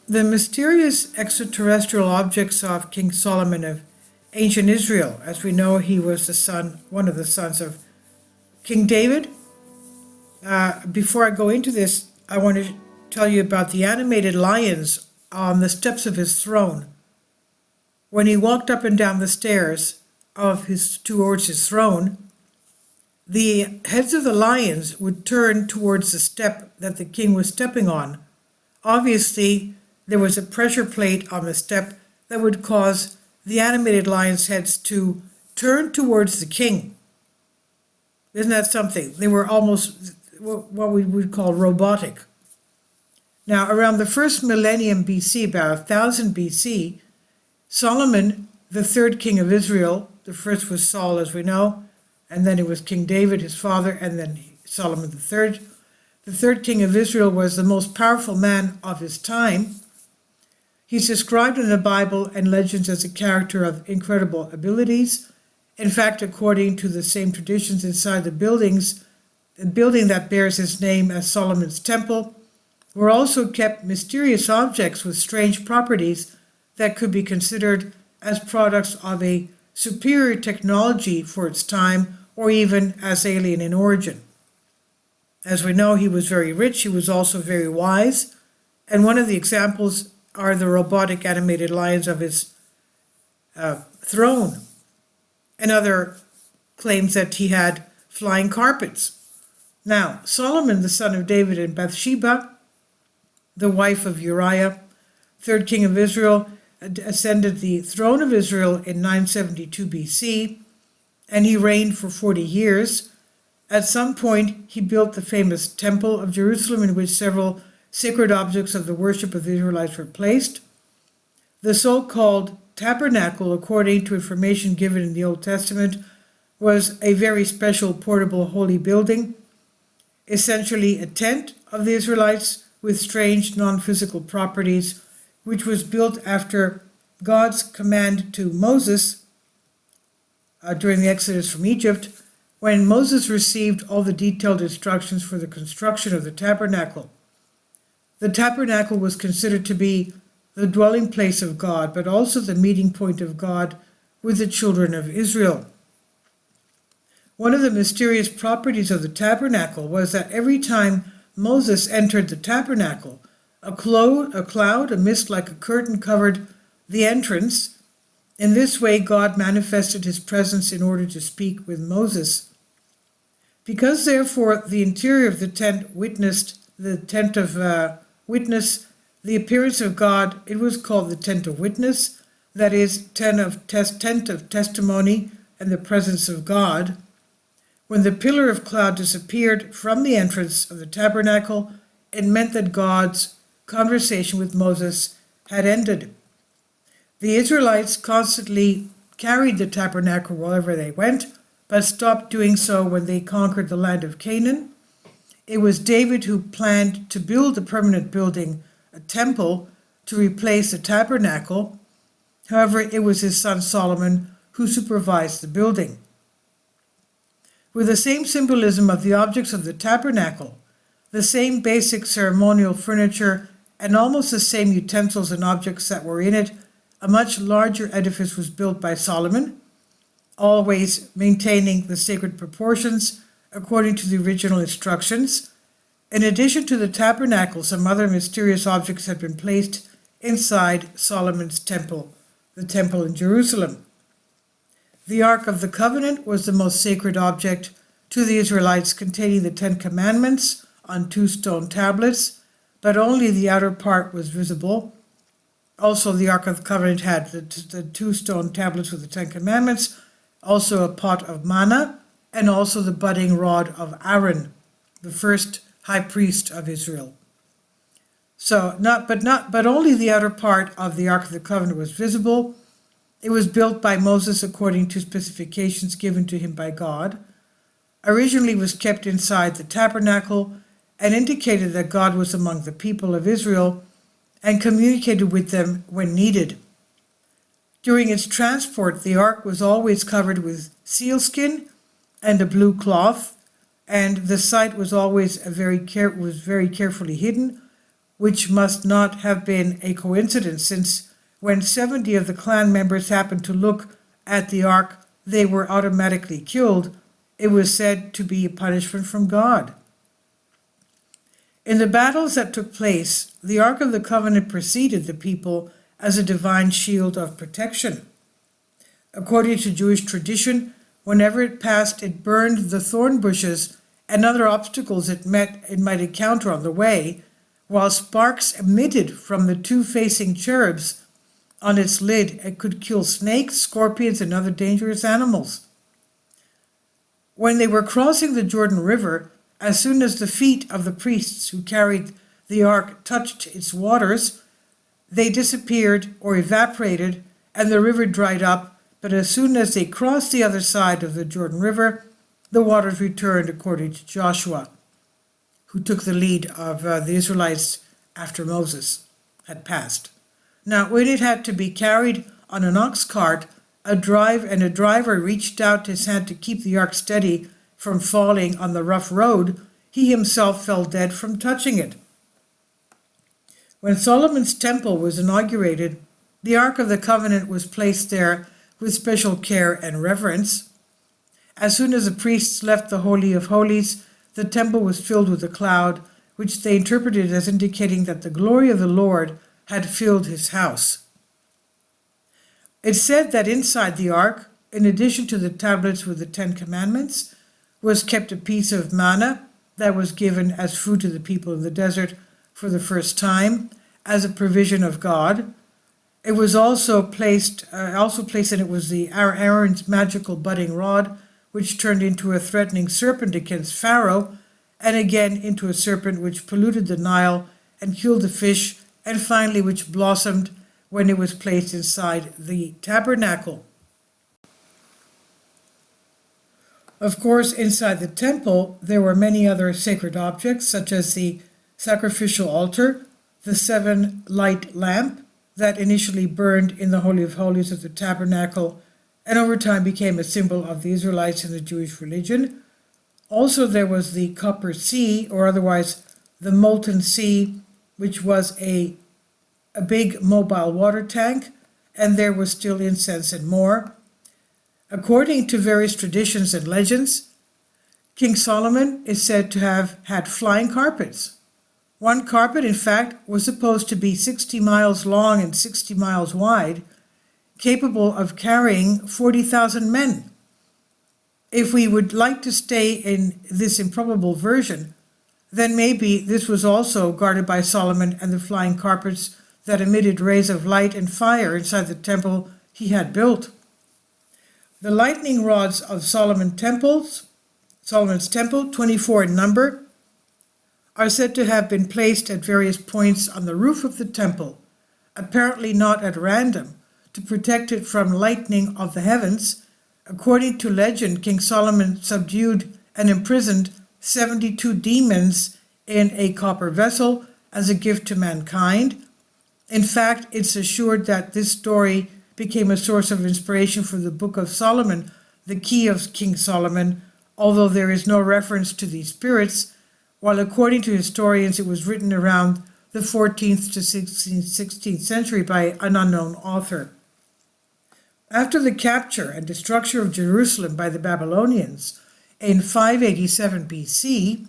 The mysterious extraterrestrial objects of King Solomon of ancient Israel. As we know, he was one of the sons of King David. Before I go into this, I want to tell you about the animated lions on the steps of his throne. When he walked up and down the stairs towards his throne, the heads of the lions would turn towards the step that the king was stepping on. Obviously, there was a pressure plate on the step that would cause the animated lions' heads to turn towards the king. Isn't that something? They were almost what we would call robotic. Now, around the first millennium BC, about 1000 BC, Solomon, the third king of Israel, the first was Saul, as we know, and then it was King David, his father, and then Solomon the third. The third king of Israel was the most powerful man of his time. He's described in the Bible and legends as a character of incredible abilities. In fact, according to the same traditions inside the building that bears his name as Solomon's Temple, were also kept mysterious objects with strange properties that could be considered as products of a superior technology for its time, or even as alien in origin. As we know, he was very rich, he was also very wise, and one of the examples are the robotic animated lions of his throne. Another claims that he had flying carpets. Now, Solomon, the son of David and Bathsheba, the wife of Uriah, third king of Israel, ascended the throne of Israel in 972 BC, and he reigned for 40 years. At some point, he built the famous Temple of Jerusalem, in which several sacred objects of the worship of the Israelites were placed. The so-called tabernacle, according to information given in the Old Testament, was a very special portable holy building, essentially a tent of the Israelites with strange non-physical properties, which was built after God's command to Moses during the Exodus from Egypt, when Moses received all the detailed instructions for the construction of the tabernacle. The tabernacle was considered to be the dwelling place of God, but also the meeting point of God with the children of Israel. One of the mysterious properties of the tabernacle was that every time Moses entered the tabernacle, a cloud, a mist like a curtain covered the entrance. In this way, God manifested his presence in order to speak with Moses. Because, therefore, the interior of the tent witnessed the tent of witness, the appearance of God, it was called the tent of witness, that is, tent of testimony and the presence of God. When the pillar of cloud disappeared from the entrance of the tabernacle, it meant that God's conversation with Moses had ended. The Israelites constantly carried the tabernacle wherever they went, but stopped doing so when they conquered the land of Canaan. It was David who planned to build a permanent building, a temple, to replace the tabernacle. However, it was his son Solomon who supervised the building. With the same symbolism of the objects of the tabernacle, the same basic ceremonial furniture, and almost the same utensils and objects that were in it, a much larger edifice was built by Solomon, always maintaining the sacred proportions according to the original instructions. In addition to the tabernacle, some other mysterious objects had been placed inside Solomon's temple, the temple in Jerusalem. The Ark of the Covenant was the most sacred object to the Israelites, containing the 10 Commandments on 2 stone tablets, but only the outer part was visible. Also, the Ark of the Covenant had the 2 stone tablets with the 10 Commandments, also a pot of manna, and also the budding rod of Aaron, the first high priest of Israel. But only the outer part of the Ark of the Covenant was visible. It was built by Moses according to specifications given to him by God. Originally was kept inside the tabernacle and indicated that God was among the people of Israel and communicated with them when needed. During its transport, the ark was always covered with sealskin and a blue cloth, and the site was always very carefully hidden which must not have been a coincidence, since when 70 of the clan members happened to look at the ark, they were automatically killed. It was said to be a punishment from God. In the battles that took place, the Ark of the Covenant preceded the people as a divine shield of protection. According to Jewish tradition, whenever it passed, it burned the thorn bushes and other obstacles it might encounter on the way, while sparks emitted from the two facing cherubs on its lid and could kill snakes, scorpions, and other dangerous animals. When they were crossing the Jordan River, as soon as the feet of the priests who carried the ark touched its waters, they disappeared or evaporated, and the river dried up. But as soon as they crossed the other side of the Jordan River, the waters returned, according to Joshua, who took the lead of the Israelites after Moses had passed. Now, when it had to be carried on an ox cart, a driver reached out his hand to keep the ark steady from falling on the rough road. He himself fell dead from touching it. When Solomon's temple was inaugurated, the Ark of the Covenant was placed there with special care and reverence. As soon as the priests left the Holy of Holies, the temple was filled with a cloud, which they interpreted as indicating that the glory of the Lord had filled his house. It's said that inside the ark, in addition to the tablets with the 10 Commandments, was kept a piece of manna that was given as food to the people in the desert for the first time, as a provision of God. It was also placed in it was the Aaron's magical budding rod, which turned into a threatening serpent against Pharaoh, and again into a serpent which polluted the Nile and killed the fish, and finally which blossomed when it was placed inside the tabernacle. Of course, inside the temple, there were many other sacred objects, such as the sacrificial altar, the 7-light lamp that initially burned in the Holy of Holies of the tabernacle and over time became a symbol of the Israelites in the Jewish religion. Also, there was the copper sea, or otherwise the molten sea, which was a big mobile water tank, and there was still incense and more. According to various traditions and legends, King Solomon is said to have had flying carpets. One carpet, in fact, was supposed to be 60 miles long and 60 miles wide, capable of carrying 40,000 men. If we would like to stay in this improbable version, then maybe this was also guarded by Solomon and the flying carpets that emitted rays of light and fire inside the temple he had built. The lightning rods of Solomon's temple, 24 in number, are said to have been placed at various points on the roof of the temple, apparently not at random, to protect it from lightning of the heavens. According to legend, King Solomon subdued and imprisoned 72 demons in a copper vessel as a gift to mankind. In fact, it's assured that this story became a source of inspiration for the Book of Solomon, the Key of King Solomon, although there is no reference to these spirits, while according to historians it was written around the 14th to 16th century by an unknown author. After the capture and destruction of Jerusalem by the Babylonians in 587 BC,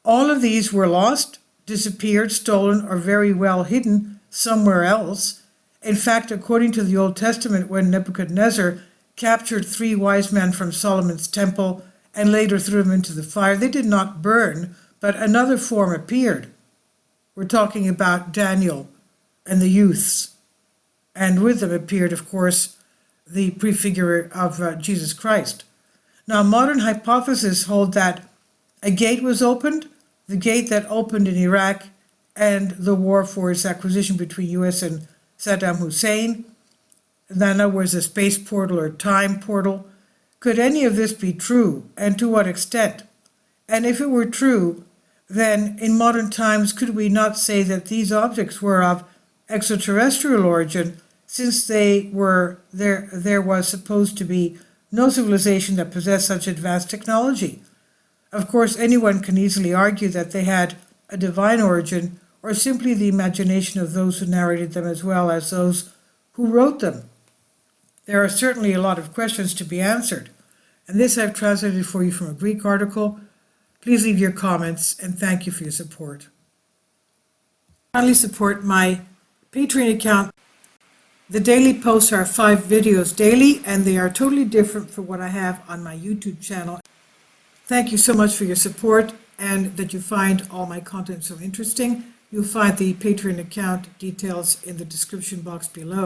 all of these were lost, disappeared, stolen, or very well hidden somewhere else. In fact, according to the Old Testament, when Nebuchadnezzar captured 3 wise men from Solomon's temple and later threw them into the fire, they did not burn, but another form appeared. We're talking about Daniel and the youths. And with them appeared, of course, the prefigure of Jesus Christ. Now, modern hypotheses hold that a gate was opened, the gate that opened in Iraq, and the war for its acquisition between U.S. and Saddam Hussein. Nana was a space portal or time portal. Could any of this be true, and to what extent? And if it were true, then in modern times could we not say that these objects were of extraterrestrial origin, since there was supposed to be no civilization that possessed such advanced technology? Of course, anyone can easily argue that they had a divine origin, or simply the imagination of those who narrated them as well as those who wrote them? There are certainly a lot of questions to be answered, and this I've translated for you from a Greek article. Please leave your comments, and thank you for your support. Kindly support my Patreon account. The daily posts are 5 videos daily, and they are totally different from what I have on my YouTube channel. Thank you so much for your support and that you find all my content so interesting. You'll find the Patreon account details in the description box below.